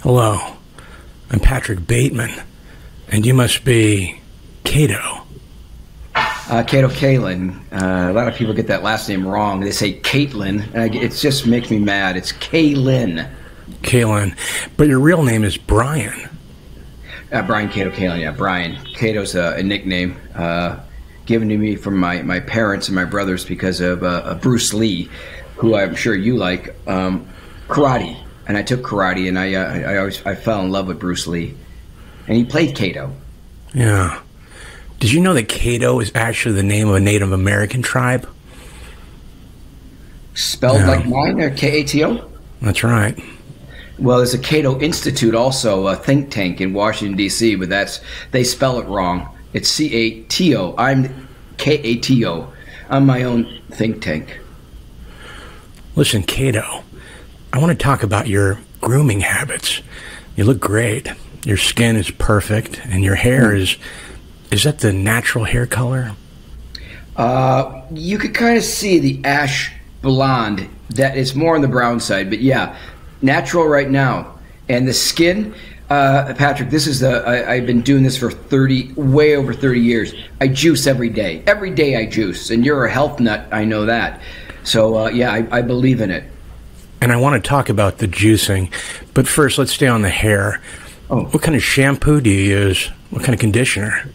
Hello, I'm Patrick Bateman, and you must be Kato. Kato Kaelin. A lot of people get that last name wrong. They say Caitlin, and it just makes me mad. It's Kaelin. Kaelin, but your real name is Brian. Brian Kato Kaelin, yeah, Brian. Kato's a nickname given to me from my parents and my brothers because of Bruce Lee, who I'm sure you like, karate. And I took karate, and I fell in love with Bruce Lee. And he played Kato. Yeah. Did you know that Kato is actually the name of a Native American tribe? Spelled like mine, or K-A-T-O? That's right. Well, there's a Kato Institute also, a think tank in Washington, D.C., but they spell it wrong. It's C-A-T-O. I'm K-A-T-O. I'm my own think tank. Listen, Kato, I want to talk about your grooming habits. You look great. Your skin is perfect, and your hair is that the natural hair color? You could kind of see the ash blonde. That is more on the brown side, but yeah, natural right now. And the skin, Patrick, this is I've been doing this for way over 30 years. I juice every day. Every day I juice, and you're a health nut, I know that. So yeah, I believe in it. And I want to talk about the juicing, but first let's stay on the hair. Oh. What kind of shampoo do you use? What kind of conditioner?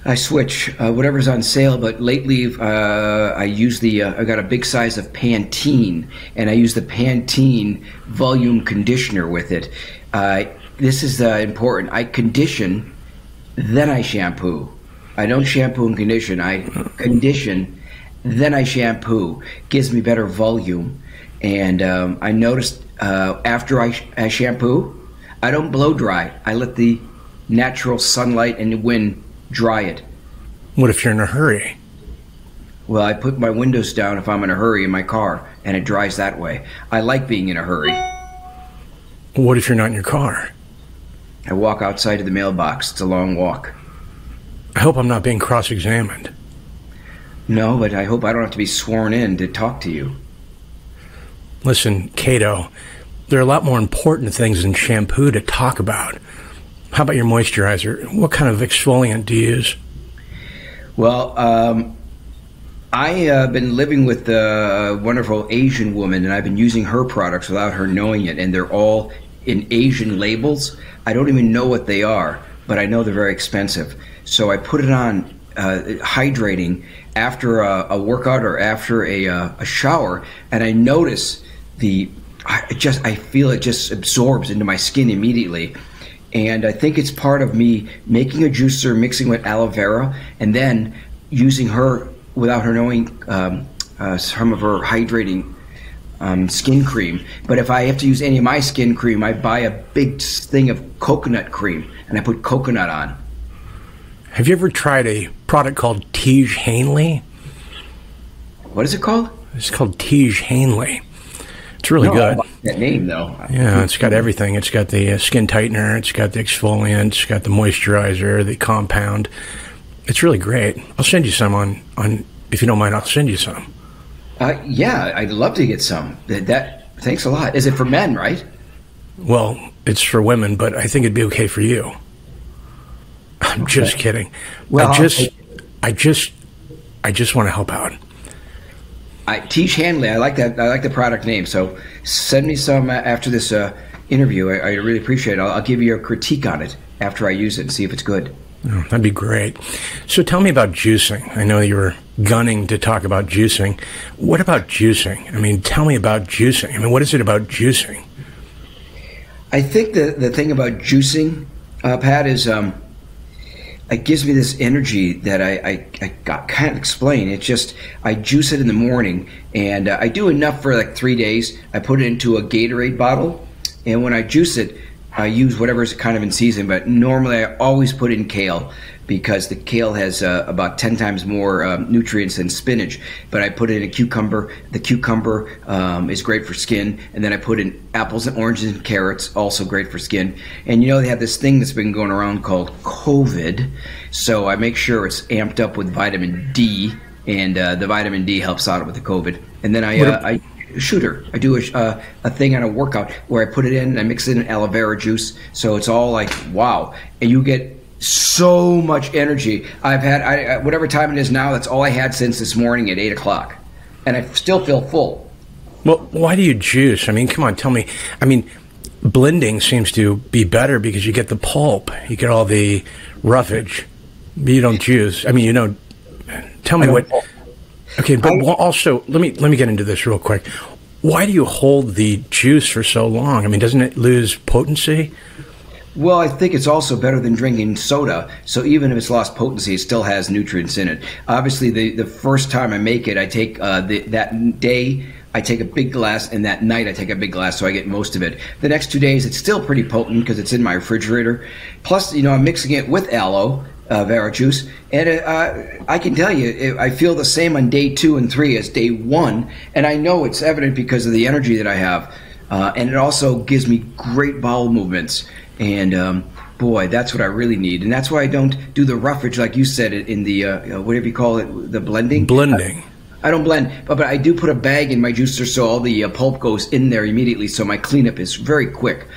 I switch whatever's on sale, but lately I use I got a big size of Pantene, and I use the Pantene volume conditioner with it. This is important. I condition, then I shampoo. I don't shampoo and condition. I condition, then I shampoo. Gives me better volume. And I noticed after I shampoo, I don't blow dry. I let the natural sunlight and the wind dry it. What if you're in a hurry? Well, I put my windows down if I'm in a hurry in my car, and it dries that way. I like being in a hurry. What if you're not in your car? I walk outside to the mailbox. It's a long walk. I hope I'm not being cross-examined. No, but I hope I don't have to be sworn in to talk to you. Listen, Kato, there are a lot more important things than shampoo to talk about. How about your moisturizer? What kind of exfoliant do you use? Well, I've been living with a wonderful Asian woman, and I've been using her products without her knowing it, and they're all in Asian labels. I don't even know what they are, but I know they're very expensive. So I put it on hydrating after a workout or after a shower, and I notice I feel it just absorbs into my skin immediately. And I think it's part of me making a juicer, mixing with aloe vera, and then using her without her knowing some of her hydrating skin cream. But if I have to use any of my skin cream, I buy a big thing of coconut cream, and I put coconut on. Have you ever tried a product called Tige Hanley? What is it called? It's called Tige Hanley. It's really good. I like that name, though. Yeah, it's got everything. It's got the skin tightener, it's got the exfoliant, it's got the moisturizer, the compound. It's really great. I'll send you some on if you don't mind, I'll send you some. Yeah, I'd love to get some. Thanks a lot. Is it for men, right? Well, it's for women, but I think it'd be okay for you. I'm just kidding. Well, I just want to help out. Tige Hanley, I like that. I like the product name. So send me some after this interview. I really appreciate it. I'll give you a critique on it after I use it and see if it's good. Oh, that'd be great. So tell me about juicing. I know you were gunning to talk about juicing. What about juicing? I mean, tell me about juicing. I mean, what is it about juicing? I think the thing about juicing, Pat, is it gives me this energy that I can't explain. It's just I juice it in the morning, and I do enough for like 3 days. I put it into a Gatorade bottle, and when I juice it, I use whatever's kind of in season, but normally I always put in kale because the kale has about 10 times more nutrients than spinach. But I put in a cucumber. The cucumber is great for skin. And then I put in apples and oranges and carrots, also great for skin. And you know they have this thing that's been going around called COVID. So I make sure it's amped up with vitamin D, and the vitamin D helps out with the COVID. And then shooter. I do a thing on a workout where I put it in and I mix it in aloe vera juice. So it's all like, wow. And you get so much energy. I've had, whatever time it is now, that's all I had since this morning at 8 o'clock. And I still feel full. Well, why do you juice? I mean, come on, tell me. I mean, blending seems to be better because you get the pulp. You get all the roughage. You don't juice. I mean, you know, tell me what. Okay, but also, let me get into this real quick. Why do you hold the juice for so long? I mean, doesn't it lose potency? Well, I think it's also better than drinking soda. So even if it's lost potency, it still has nutrients in it. Obviously, the first time I make it, I take that day, I take a big glass, and that night I take a big glass, so I get most of it. The next 2 days, it's still pretty potent because it's in my refrigerator. Plus, you know, I'm mixing it with aloe vera juice, and I can tell you, I feel the same on day 2 and 3 as day 1, and I know it's evident because of the energy that I have, and it also gives me great bowel movements. And boy, that's what I really need. And that's why I don't do the roughage like you said in the, whatever you call it, the blending. Blending. I don't blend, but I do put a bag in my juicer so all the pulp goes in there immediately, so my cleanup is very quick.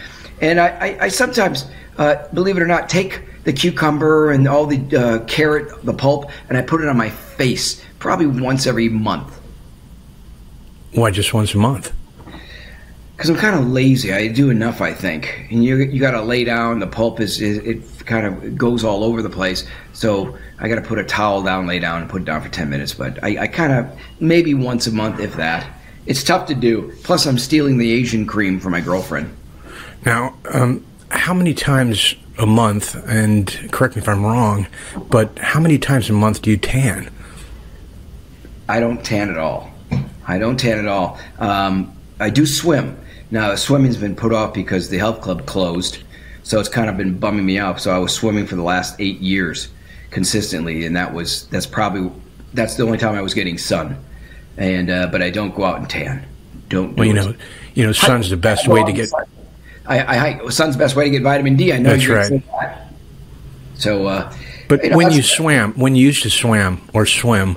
And I sometimes, believe it or not, take the cucumber and all the carrot, the pulp, and I put it on my face probably once every month. Why just once a month? Because I'm kind of lazy. I do enough, I think. And you got to lay down. The pulp it kind of goes all over the place. So I got to put a towel down, lay down, and put it down for 10 minutes. But I kind of, maybe once a month, if that. It's tough to do. Plus, I'm stealing the Asian cream from my girlfriend. Now, how many times a month, and correct me if I'm wrong, but how many times a month do you tan? I don't tan at all. I do swim. Now, swimming's been put off because the health club closed, so it's kind of been bumming me out. So I was swimming for the last 8 years consistently, and that's the only time I was getting sun. And but I don't go out and tan. Don't. Well, you know, sun's the best way to get. I hike. Sun's the best way to get vitamin D. I know that's you're right. saying that. So, but when you used to swim,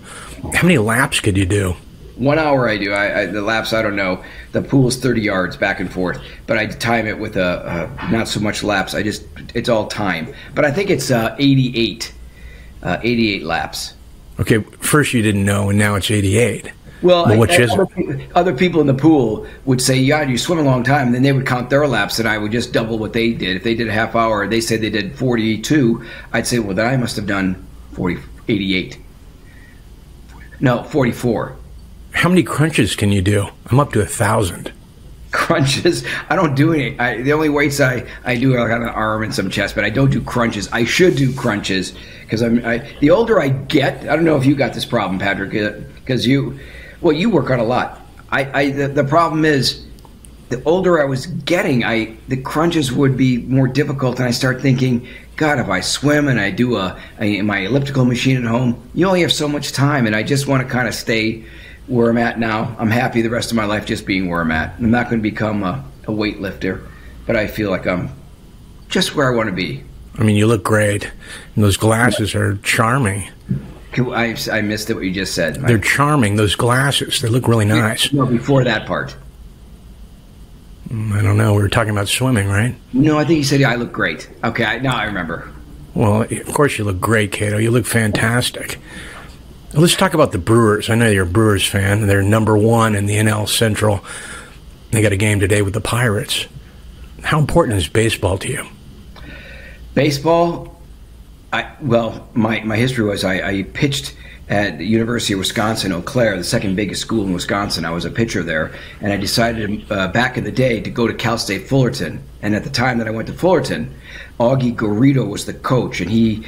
how many laps could you do? 1 hour I do. The laps, I don't know. The pool's 30 yards back and forth, but I time it with not so much laps. It's all time. But I think it's 88 laps. Okay, first you didn't know, and now it's 88. Well, which is it? Other people in the pool would say, yeah, you swim a long time, and then they would count their laps, and I would just double what they did. If they did a half hour, they said they did 42, I'd say, well, then I must have done 88. No, 44. How many crunches can you do? I'm up to 1,000. Crunches? I don't do any. The only weights I do are on an arm and some chest, but I don't do crunches. I should do crunches because the older I get, I don't know if you got this problem, Patrick, because you work on a lot. The problem is the older I was getting, the crunches would be more difficult, and I start thinking, God, if I swim and I do my elliptical machine at home, you only have so much time, and I just want to kind of stay where I'm at now. I'm happy the rest of my life just being where I'm at. I'm not going to become a weightlifter, but I feel like I'm just where I want to be. I mean, you look great, and those glasses are charming. I missed it, what you just said. They're charming, those glasses. They look really nice. No, before that part. I don't know. We were talking about swimming, right? No, I think you said, yeah, I look great. Okay, now I remember. Well, of course you look great, Kato. You look fantastic. Let's talk about the Brewers. I know you're a Brewers fan. They're #1 in the NL Central. They got a game today with the Pirates. How important is baseball to you? Baseball? My history was I pitched at the University of Wisconsin, Eau Claire, the second biggest school in Wisconsin. I was a pitcher there, and I decided back in the day to go to Cal State Fullerton. And at the time that I went to Fullerton, Augie Garrido was the coach, and he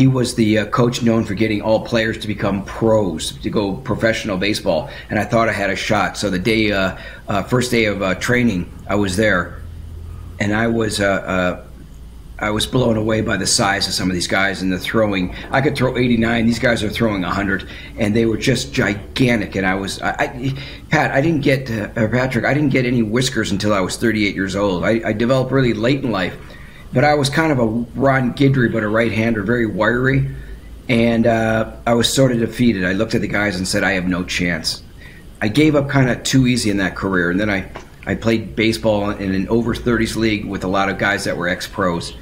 was the coach known for getting all players to become pros, to go professional baseball. And I thought I had a shot. So the day, first day of training, I was there, and I was blown away by the size of some of these guys and the throwing. I could throw 89. These guys are throwing 100, and they were just gigantic. And Patrick, I didn't get any whiskers until I was 38 years old. I developed really late in life. But I was kind of a Ron Guidry, but a right-hander, very wiry. And I was sort of defeated. I looked at the guys and said, I have no chance. I gave up kind of too easy in that career, and then I played baseball in an over 30s league with a lot of guys that were ex-pros,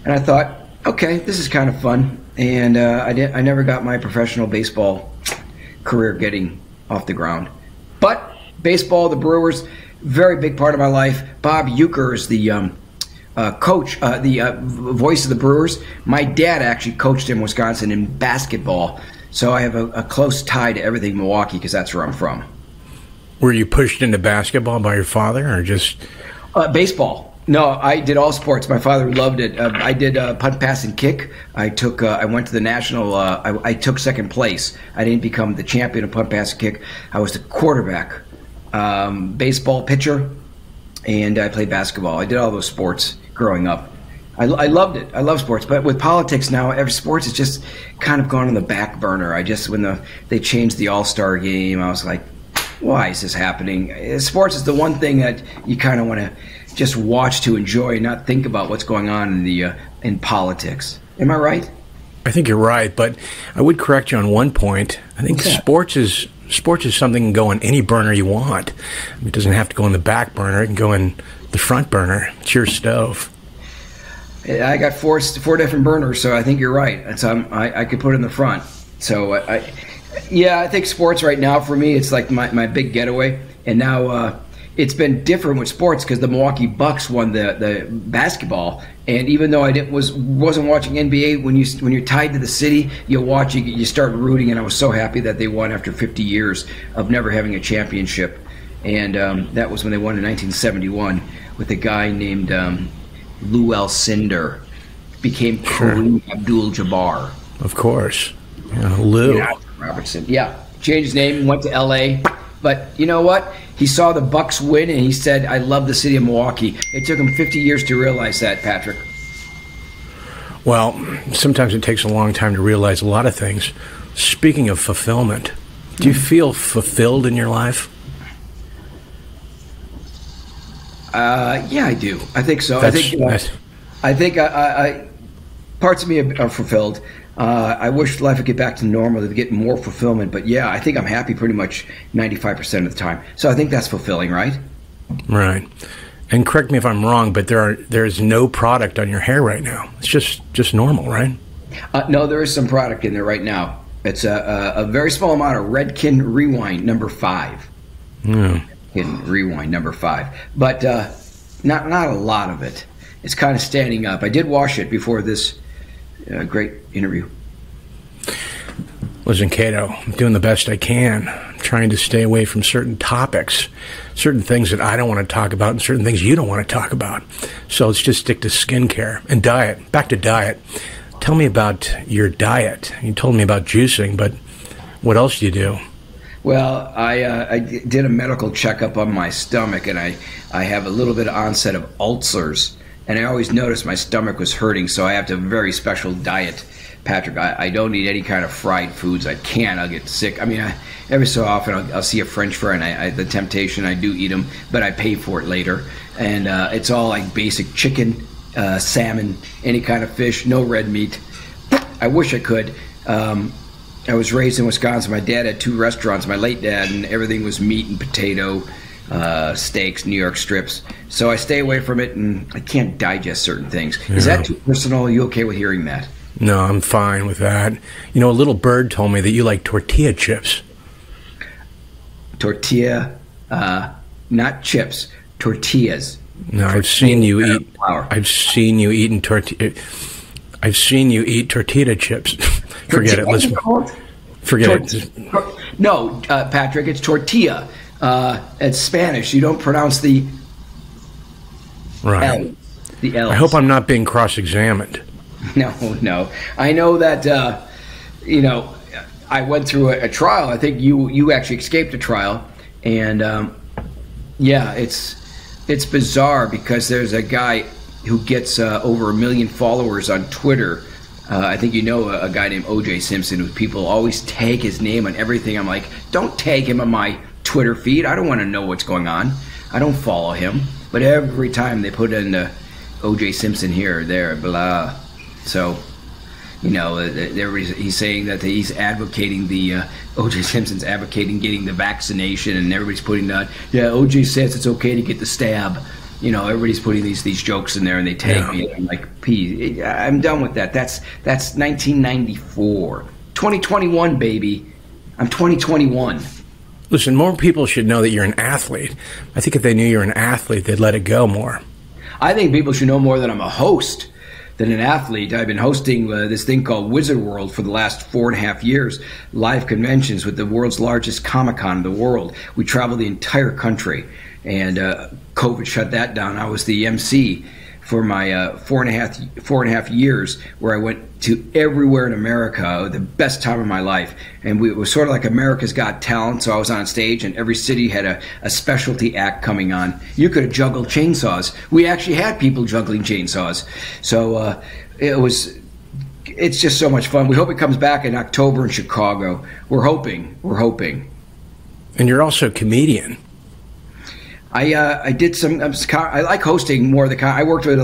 and I thought, okay, this is kind of fun, and I never got my professional baseball career getting off the ground. But baseball, the Brewers, very big part of my life. Bob Uecker is the coach, the voice of the Brewers. My dad actually coached in Wisconsin in basketball, so I have a close tie to everything Milwaukee because that's where I'm from. Were you pushed into basketball by your father, or just baseball? No, I did all sports. My father loved it. I did punt, pass, and kick. I went to the national. I took second place. I didn't become the champion of punt, pass, and kick. I was the quarterback, baseball pitcher, and I played basketball. I did all those sports growing up. I loved it. I love sports, but with politics now, every sports has just kind of gone on the back burner. When they changed the All-Star game, I was like, why is this happening? Sports is the one thing that you kind of want to just watch to enjoy and not think about what's going on in politics. Am I right? I think you're right, but I would correct you on one point. I think sports is something that can go on any burner you want. It doesn't have to go in the back burner. It can go in the front burner. It's your stove. I got four different burners, so I think you're right. So I could put it in the front. So I think sports right now for me, it's like my big getaway. And now it's been different with sports because the Milwaukee Bucks won the basketball. And even though I wasn't watching NBA, when you're tied to the city, you start rooting. And I was so happy that they won after 50 years of never having a championship. And that was when they won in 1971 with a guy named Lou Alcindor. Became Kareem Abdul-Jabbar. Of course. Lou. Yeah, Robertson. Yeah. Changed his name, went to L.A., but you know what? He saw the Bucks win, and he said, I love the city of Milwaukee. It took him 50 years to realize that, Patrick. Well, sometimes it takes a long time to realize a lot of things. Speaking of fulfillment, do you feel fulfilled in your life? Yeah, I do. I think so. I think parts of me are fulfilled. I wish life would get back to normal to get more fulfillment. But yeah, I think I'm happy pretty much 95% of the time. So I think that's fulfilling, right? Right. And correct me if I'm wrong, but there's no product on your hair right now. It's just normal, right? No, there is some product in there right now. It's a very small amount of Redken Rewind number 5. Redken Rewind number 5. But not a lot of it. It's kind of standing up. I did wash it before this great interview. Listen, Kato, I'm doing the best I can. I'm trying to stay away from certain topics, certain things that I don't want to talk about, and certain things you don't want to talk about. So let's just stick to skincare and diet. Back to diet. Tell me about your diet. You told me about juicing, but what else do you do? Well, I did a medical checkup on my stomach, and I have a little bit of onset of ulcers. And I always noticed my stomach was hurting, so I have a very special diet, Patrick. I don't eat any kind of fried foods. I can't. I'll get sick. I mean, every so often I'll see a French fry, and the temptation, I do eat them, but I pay for it later. And it's all like basic chicken, salmon, any kind of fish, no red meat. I wish I could. I was raised in Wisconsin. My dad had 2 restaurants, my late dad, and everything was meat and potato, steaks, New York strips. So I stay away from it, and I can't digest certain things. Is that too personal? Are you okay with hearing that? No, I'm fine with that. You know, a little bird told me that you like tortilla chips. Tortilla, not chips, tortillas. No, I've seen you eat. I've seen you eating tortilla. I've seen you eat tortilla chips. Forget it. Listen. Forget it. No, Patrick, it's tortilla. It's Spanish. You don't pronounce the right. L. The L. I hope I'm not being cross-examined. No. I know that. I went through a trial. I think you actually escaped a trial, and it's bizarre because there's a guy who gets over 1 million followers on Twitter. I think you know a guy named O.J. Simpson, who people always tag his name on everything. I'm like, don't tag him on my Twitter feed. I don't want to know what's going on. I don't follow him. But every time they put in O.J. Simpson here or there, blah. So He's saying that he's advocating O.J. Simpson's advocating getting the vaccination, and everybody's putting that. Yeah, O.J. says it's okay to get the stab. Everybody's putting these jokes in there, and they tag me. I'm like, I'm done with that. That's 1994. 2021, baby. I'm 2021. Listen, more people should know that you're an athlete. I think if they knew you're an athlete, they'd let it go more. I think people should know more that I'm a host than an athlete. I've been hosting this thing called Wizard World for the last 4.5 years, live conventions with the world's largest Comic-Con in the world. We travel the entire country, and COVID shut that down. I was the MC for my 4.5 years, where I went to everywhere in America, the best time of my life. And it was sort of like America's Got Talent, so I was on stage, and every city had a specialty act coming on. You could have juggled chainsaws. We actually had people juggling chainsaws. So it's just so much fun. We hope it comes back in October in Chicago. We're hoping. And you're also a comedian. I did some. I like hosting more of the. I worked with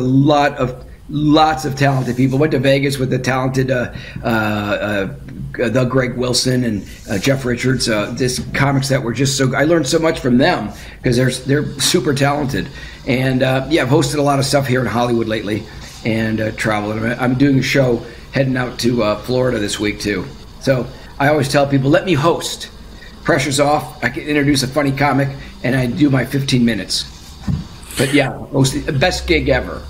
lots of talented people. Went to Vegas with the talented the Greg Wilson and Jeff Richards. This comics that were just so. I learned so much from them because they're super talented. And I've hosted a lot of stuff here in Hollywood lately, and traveling. I'm doing a show heading out to Florida this week too. So I always tell people, let me host. Pressure's off. I can introduce a funny comic, and I do my 15 minutes. But the best gig ever.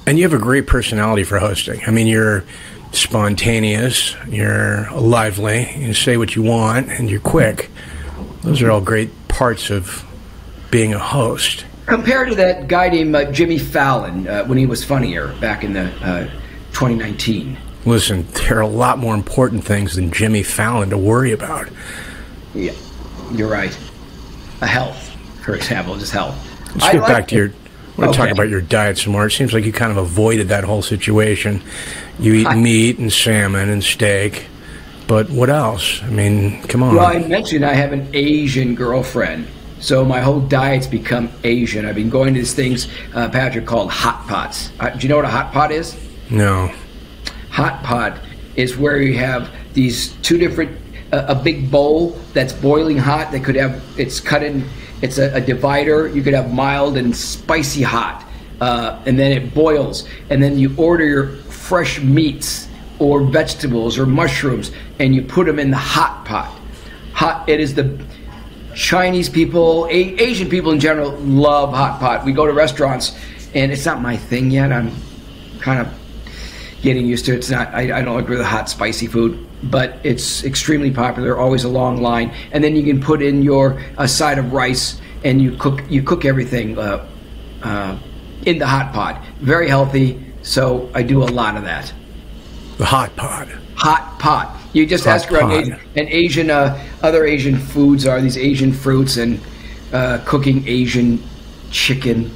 And you have a great personality for hosting. I mean, you're spontaneous, you're lively, you say what you want, and you're quick. Those are all great parts of being a host. Compared to that guy named Jimmy Fallon when he was funnier back in the 2019. Listen, there are a lot more important things than Jimmy Fallon to worry about. Yeah, you're right. Health, for example, just health. Let's get back to your... I want to talk about your diet some more. It seems like you kind of avoided that whole situation. You eat meat and salmon and steak, but what else? I mean, come on. Well, I mentioned I have an Asian girlfriend, so my whole diet's become Asian. I've been going to these things, Patrick, called hot pots. Do you know what a hot pot is? No. Hot pot is where you have these two different... a big bowl that's boiling hot that could have, it's cut in, it's a divider. You could have mild and spicy hot, and then it boils, and then you order your fresh meats or vegetables or mushrooms, and you put them in the hot pot. It is the Chinese people, Asian people in general love hot pot. We go to restaurants, and it's not my thing yet. I'm kind of getting used to it. It's not. I don't like really hot, spicy food, but it's extremely popular. Always a long line, and then you can put in your side of rice, and you cook everything in the hot pot. Very healthy. So I do a lot of that. The hot pot. Hot pot. You just ask around and Asian. Other Asian foods are these Asian fruits and cooking Asian chicken.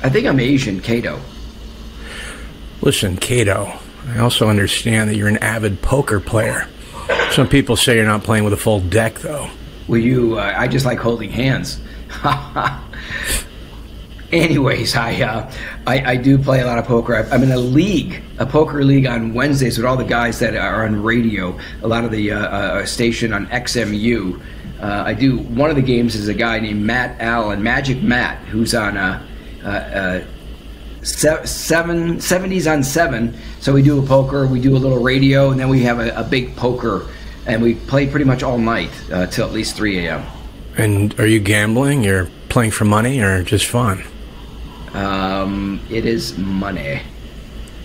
I think I'm Asian, Kato. Listen, Kato, I also understand that you're an avid poker player. Some people say you're not playing with a full deck, though. Well, I just like holding hands. Anyways, I do play a lot of poker. I'm in a poker league on Wednesdays with all the guys that are on radio. A lot of the station on XMU. I do. One of the games is a guy named Matt Allen, Magic Matt, who's on 70s on 7. So we do a poker, we do a little radio, and then we have a big poker, and we play pretty much all night till at least 3 a.m. And are you gambling? You're playing for money or just fun? It is money.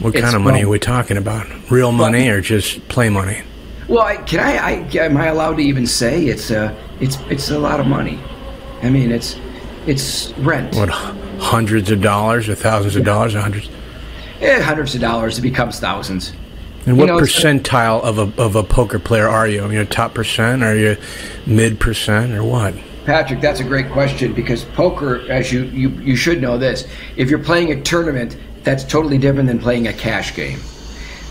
What kind of money are we talking about? Real money or just play money? Well, am I allowed to even say it's a lot of money? I mean, it's rent. What, hundreds of dollars or thousands of dollars or hundreds? Yeah, hundreds of dollars. It becomes thousands. And what percentile of a poker player are you? I mean, top percent? Are you mid% or what? Patrick, that's a great question, because poker, as you should know this, if you're playing a tournament, that's totally different than playing a cash game.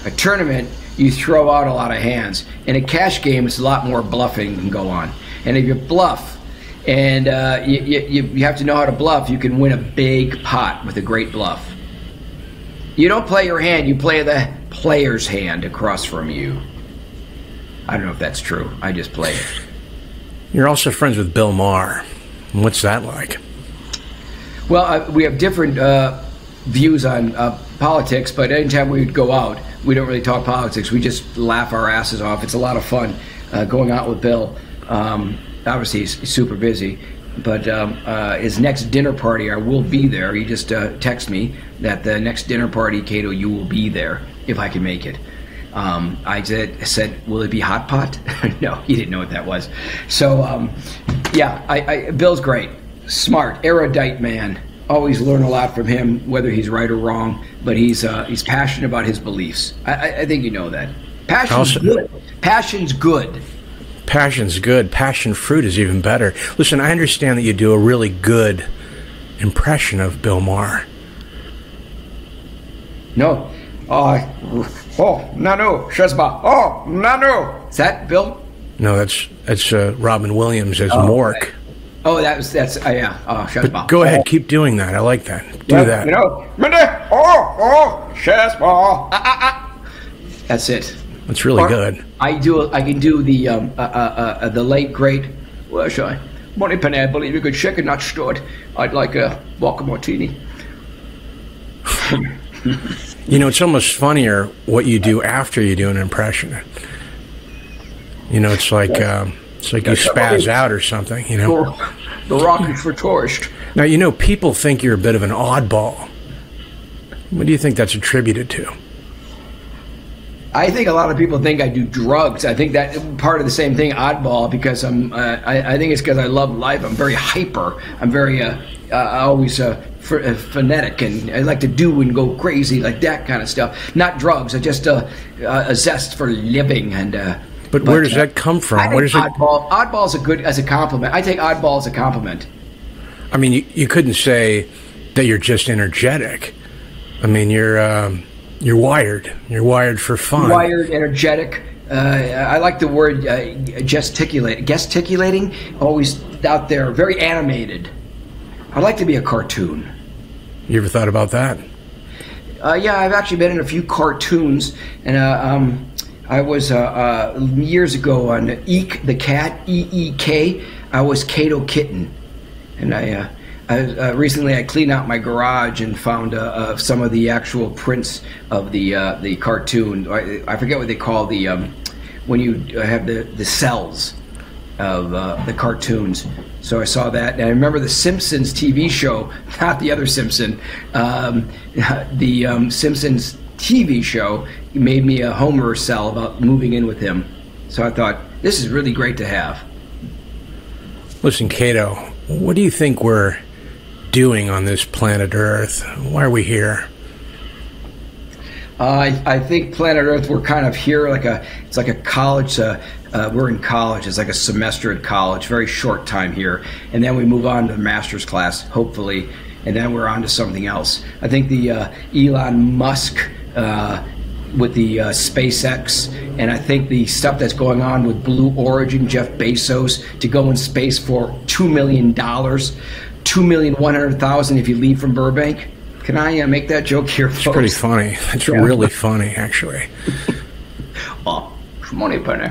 A tournament, you throw out a lot of hands. In a cash game, it's a lot more bluffing can go on. And if you bluff, and you have to know how to bluff, you can win a big pot with a great bluff. You don't play your hand, you play the player's hand across from you. I don't know if that's true. I just play it. You're also friends with Bill Maher. What's that like? Well, we have different views on politics, but anytime we would go out, we don't really talk politics. We just laugh our asses off. It's a lot of fun going out with Bill. Obviously, he's super busy. But his next dinner party, I will be there. He just texted me that the next dinner party, Kato, you will be there if I can make it. I said, will it be hot pot? No, he didn't know what that was. So, yeah, Bill's great. Smart, erudite man. Always learn a lot from him, whether he's right or wrong. But he's passionate about his beliefs. I think you know that. Passion's good. Passion's good. Passion's good. Passion fruit is even better. Listen, I understand that you do a really good impression of Bill Maher. No. Nano, Shazba. Oh, Nano. Is that Bill? No, that's Robin Williams as Mork. Okay. Oh, that's yeah. Oh, Shazba. But go ahead, keep doing that. I like that. Do that. You know, Shazba. That's it. That's really good. I can do the late great. Where shall I? Money penny, I believe you could chicken not stored. I'd like a vodka martini. You know, it's almost funnier what you do after you do an impression. You know, it's like you spaz out or something. You know, the rock is for tourists. Now, you know, people think you're a bit of an oddball. What do you think that's attributed to? I think a lot of people think I do drugs. I think that part of the same thing, oddball, because I think it's because I love life. I'm very hyper. I'm very always frenetic, and I like to do and go crazy, like that kind of stuff. Not drugs. I just a zest for living. And but where does that come from? I think oddball's a good as a compliment. I take oddball as a compliment. I mean, you couldn't say that you're just energetic. I mean, you're wired. You're wired for fun. Wired, energetic. I like the word gesticulating. Always out there, very animated. I'd like to be a cartoon. You ever thought about that? Yeah, I've actually been in a few cartoons, and I was years ago on Eek the Cat, EEK. I was Kato Kitten, and I recently I cleaned out my garage and found some of the actual prints of the cartoon. I forget what they call the when you have the cells of the cartoons. So I saw that, and I remember the Simpsons TV show, not the other Simpson. The Simpsons TV show made me a Homer cell about moving in with him. So I thought, this is really great to have. Listen, Kato, what do you think we're doing on this planet Earth? Why are we here? I think planet Earth, we're kind of here it's like a college. We're in college. It's like a semester at college, very short time here, and then we move on to the master's class, hopefully, and then we're on to something else. I think the Elon Musk with the SpaceX, and I think the stuff that's going on with Blue Origin, Jeff Bezos, to go in space for $2 million, $2,100,000 if you leave from Burbank. Can I make that joke here, folks? It's pretty funny. It's really funny, actually. Oh, money penny.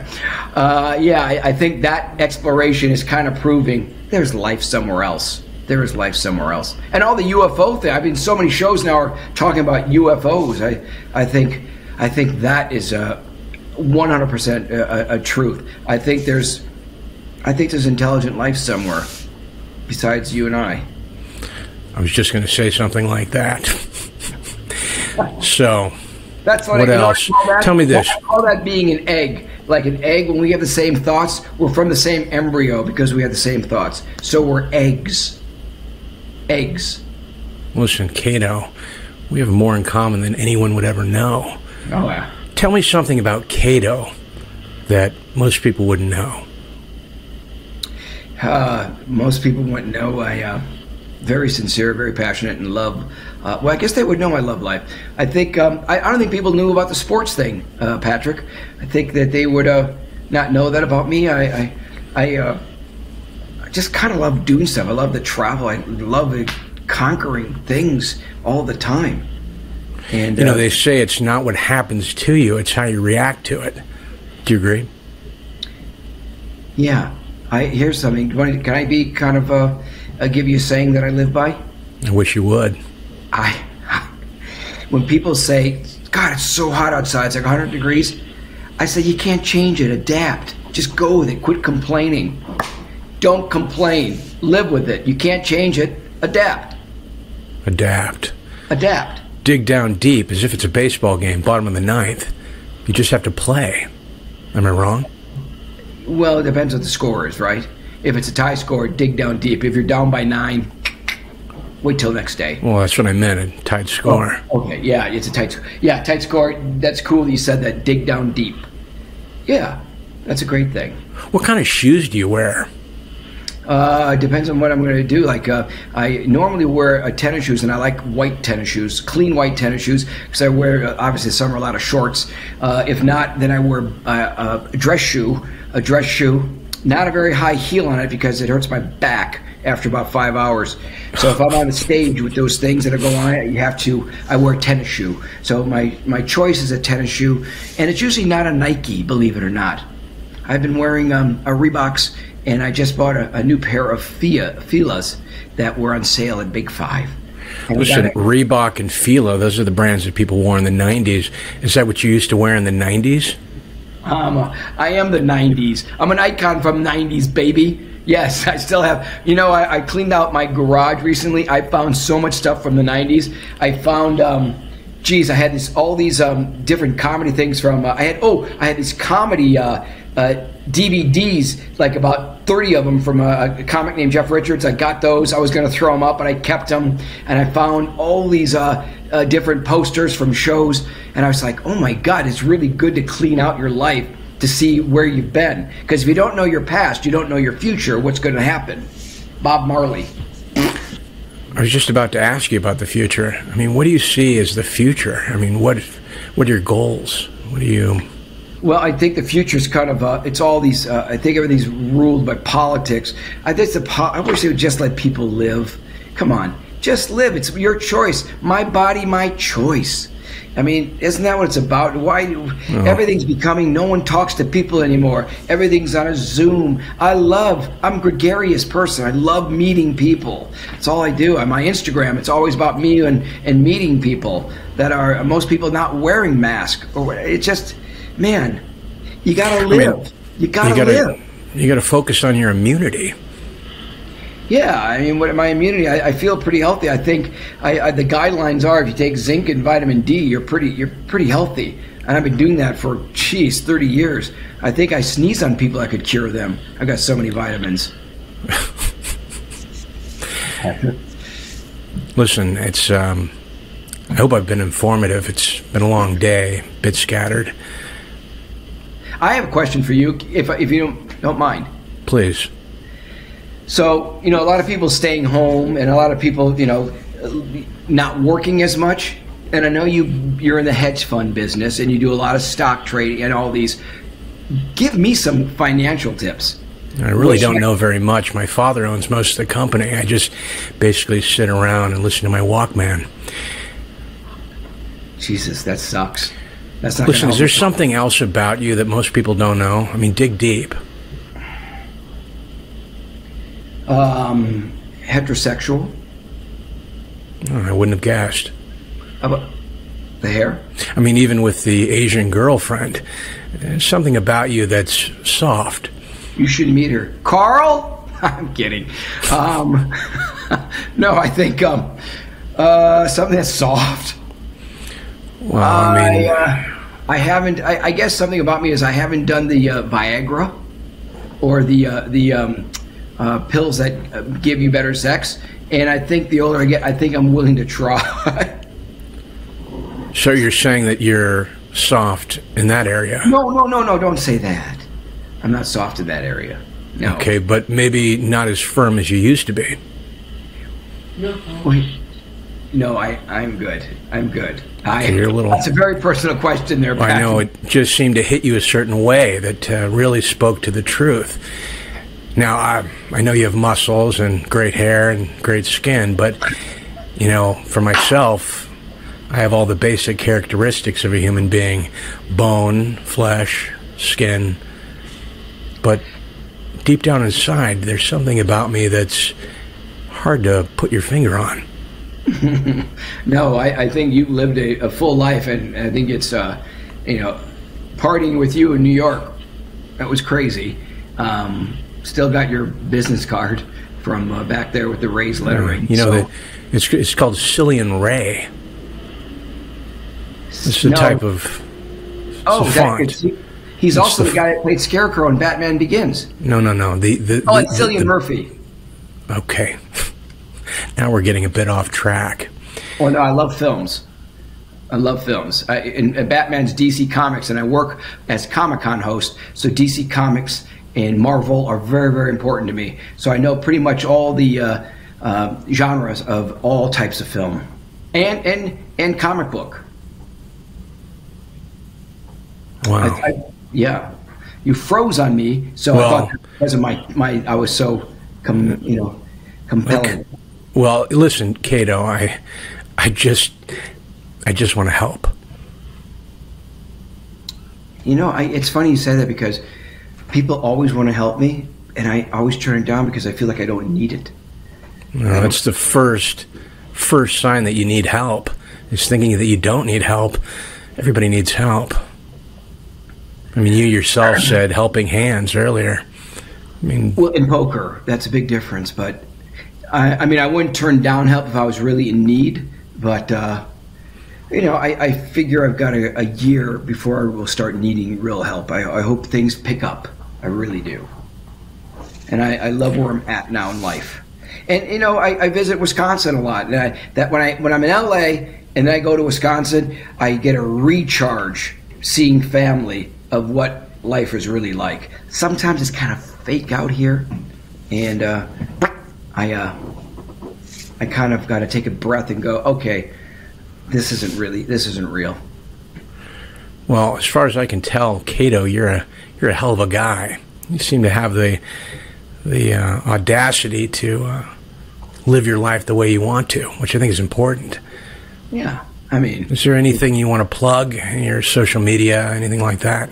Yeah, I think that exploration is kind of proving there's life somewhere else. There is life somewhere else. And all the UFO thing. I mean, so many shows now are talking about UFOs. I think that is 100% a truth. I think there's intelligent life somewhere besides you and I. I was just going to say something like that. So, that's what else? Tell me this. I call that being an egg. Like an egg, when we have the same thoughts, we're from the same embryo because we have the same thoughts. So we're eggs. Eggs. Listen, Kato, we have more in common than anyone would ever know. Oh, yeah. Tell me something about Kato that most people wouldn't know. Most people wouldn't know. Very sincere, very passionate, and love. Well, I guess they would know I love life. I think I don't think people knew about the sports thing, Patrick. I think that they would not know that about me. I just kind of love doing stuff. I love the travel. I love conquering things all the time. And they say it's not what happens to you, it's how you react to it. Do you agree? Yeah. Here's something. Can I be kind of give you a saying that I live by? I wish you would. When people say, God, it's so hot outside, it's like 100 degrees, I say, you can't change it, adapt. Just go with it, quit complaining. Don't complain, live with it. You can't change it, adapt. Adapt. Adapt. Dig down deep as if it's a baseball game, bottom of the ninth. You just have to play. Am I wrong? Well, it depends what the score is, right? If it's a tie score, dig down deep. If you're down by 9, wait till next day. Well, that's what I meant, a tight score. Oh, okay, yeah, it's a tight score. Yeah, tight score, that's cool you said that, dig down deep. Yeah, that's a great thing. What kind of shoes do you wear? It depends on what I'm going to do. Like, I normally wear tennis shoes, and I like white tennis shoes, clean white tennis shoes, because I wear, obviously, summer a lot of shorts. If not, then I wear a dress shoe, not a very high heel on it because it hurts my back after about 5 hours. So if I'm on the stage with those things that are going on, I wear a tennis shoe. So my choice is a tennis shoe, and it's usually not a Nike, believe it or not. I've been wearing a Reeboks, and I just bought a new pair of Fila's that were on sale at Big Five. Listen, Reebok and Fila, those are the brands that people wore in the 90s. Is that what you used to wear in the 90s? I am the 90s. I'm an icon from 90s, baby. Yes, I still have. I cleaned out my garage recently. I found so much stuff from the 90s. I found, I had all these different comedy things from, I had these comedy DVDs, like about 30 of them from a comic named Jeff Richards. I got those. I was going to throw them up, but I kept them. And I found all these different posters from shows. And I was like, oh my God, it's really good to clean out your life to see where you've been. Because if you don't know your past, you don't know your future, what's going to happen. Bob Marley. I was just about to ask you about the future. I mean, what do you see as the future? I mean, what are your goals? What do you... Well, I think the future is kind of, it's all these, I think everything's ruled by politics. I wish they would just let people live. Come on, just live. It's your choice. My body, my choice. I mean, isn't that what it's about? Everything's becoming, no one talks to people anymore. Everything's on a Zoom. I'm a gregarious person. I love meeting people. That's all I do. On my Instagram, it's always about me and meeting people that are, most people not wearing masks. It's just, man, you gotta live. You gotta live. You gotta focus on your immunity. Yeah, I mean, my immunity, I feel pretty healthy. I think the guidelines are if you take zinc and vitamin D, you're pretty healthy. And I've been doing that for 30 years. I think I sneeze on people, I could cure them. I've got so many vitamins. Listen, it's I hope I've been informative. It's been a long day, a bit scattered. I have a question for you, if you don't mind. Please. So, a lot of people staying home and a lot of people, not working as much. And I know you're in the hedge fund business and you do a lot of stock trading and all these. Give me some financial tips. I really don't know very much. My father owns most of the company. I just basically sit around and listen to my Walkman. Jesus, that sucks. That's not. Listen, is there something else about you that most people don't know? I mean, dig deep. Heterosexual. Oh, I wouldn't have guessed. How about the hair? I mean, even with the Asian girlfriend, there's something about you that's soft. You should meet her. Carl? I'm kidding. No, I think something that's soft. Well, I mean... I haven't... I guess something about me is I haven't done the Viagra or the pills that give you better sex. And I think the older I get, I think I'm willing to try. So you're saying that you're soft in that area? No, don't say that. I'm not soft in that area. No. Okay, but maybe not as firm as you used to be. No. Wait. No, I'm good. I'm good. That's a very personal question there, Patrick. I know, it just seemed to hit you a certain way that really spoke to the truth. Now, I know you have muscles and great hair and great skin, but, for myself, I have all the basic characteristics of a human being: bone, flesh, skin. But deep down inside, there's something about me that's hard to put your finger on. No, I think you've lived a full life, and I think it's, partying with you in New York, that was crazy. Still got your business card from back there with the raised lettering. It's called Cillian Ray. It's a type of font. He's also the guy that played Scarecrow in Batman Begins. No. It's Cillian Murphy. Okay. Now we're getting a bit off track. Oh, no, I love films. And Batman's DC Comics, and I work as Comic-Con host, so DC Comics and Marvel are very, very important to me. So I know pretty much all the genres of all types of film and comic book. Wow. Yeah. You froze on me, so I thought because of my I was so compelling. Okay. Well, listen, Kato, I just want to help. It's funny you say that, because people always want to help me, and I always turn it down because I feel like I don't need it. No, that's the first sign that you need help, is thinking that you don't need help. Everybody needs help. I mean, you yourself said helping hands earlier. Well, in poker, that's a big difference. But I wouldn't turn down help if I was really in need. But I figure I've got a year before I will start needing real help. I hope things pick up. I really do. And I love where I'm at now in life. And I visit Wisconsin a lot. And when I'm in LA and then I go to Wisconsin, I get a recharge seeing family of what life is really like. Sometimes it's kind of fake out here, and I kind of got to take a breath and go, okay, this isn't real. Well, as far as I can tell, Kato, you're a hell of a guy. You seem to have the audacity to live your life the way you want to, which I think is important. Yeah. Is there anything you want to plug in your social media, anything like that?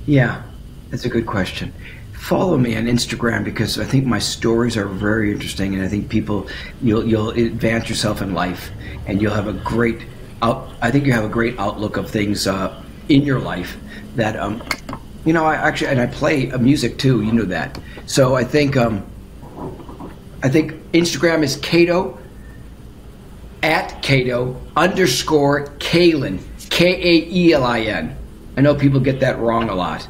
Yeah, that's a good question. Follow me on Instagram, because I think my stories are very interesting, and I think you'll advance yourself in life, and you'll have a great outlook of things in your life that I play music too, that. So I think Instagram is Kato @Kato_Kaelin, Kaelin. I know people get that wrong a lot.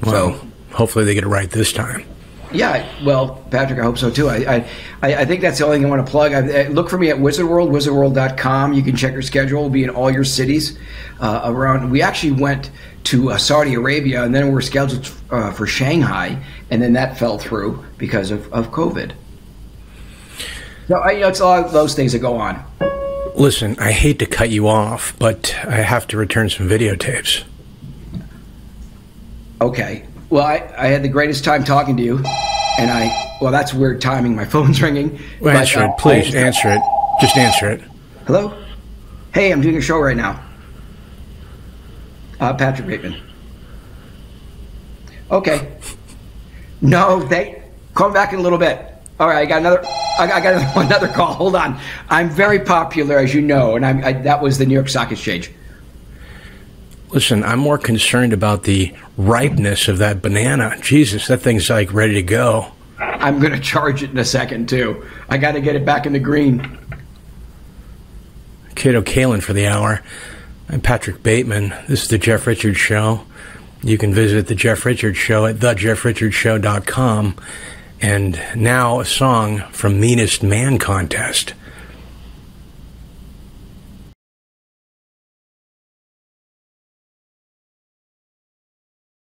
Well, hopefully they get it right this time. Yeah, well, Patrick, I hope so too. I think that's the only thing I want to plug. Look for me at Wizard World, wizardworld.com. You can check your schedule. We'll be in all your cities around. We actually went to Saudi Arabia, and then we were scheduled for Shanghai, and then that fell through because of COVID. So it's a lot of those things that go on. Listen, I hate to cut you off, but I have to return some videotapes. Okay. Well, I had the greatest time talking to you, and that's weird timing. My phone's ringing. Well, answer it, please. Answer it. Just answer it. Hello? Hey, I'm doing a show right now. Patrick Bateman. Okay. No, call back in a little bit. All right, I got another call. Hold on. I'm very popular, as you know, and that was the New York Stock Exchange. Listen, I'm more concerned about the ripeness of that banana. Jesus, that thing's like ready to go. I'm going to charge it in a second, too. I got to get it back in the green. Kato Kaelin for the hour. I'm Patrick Bateman. This is The Jeff Richards Show. You can visit The Jeff Richards Show at thejeffrichardshow.com. And now a song from Meanest Man Contest.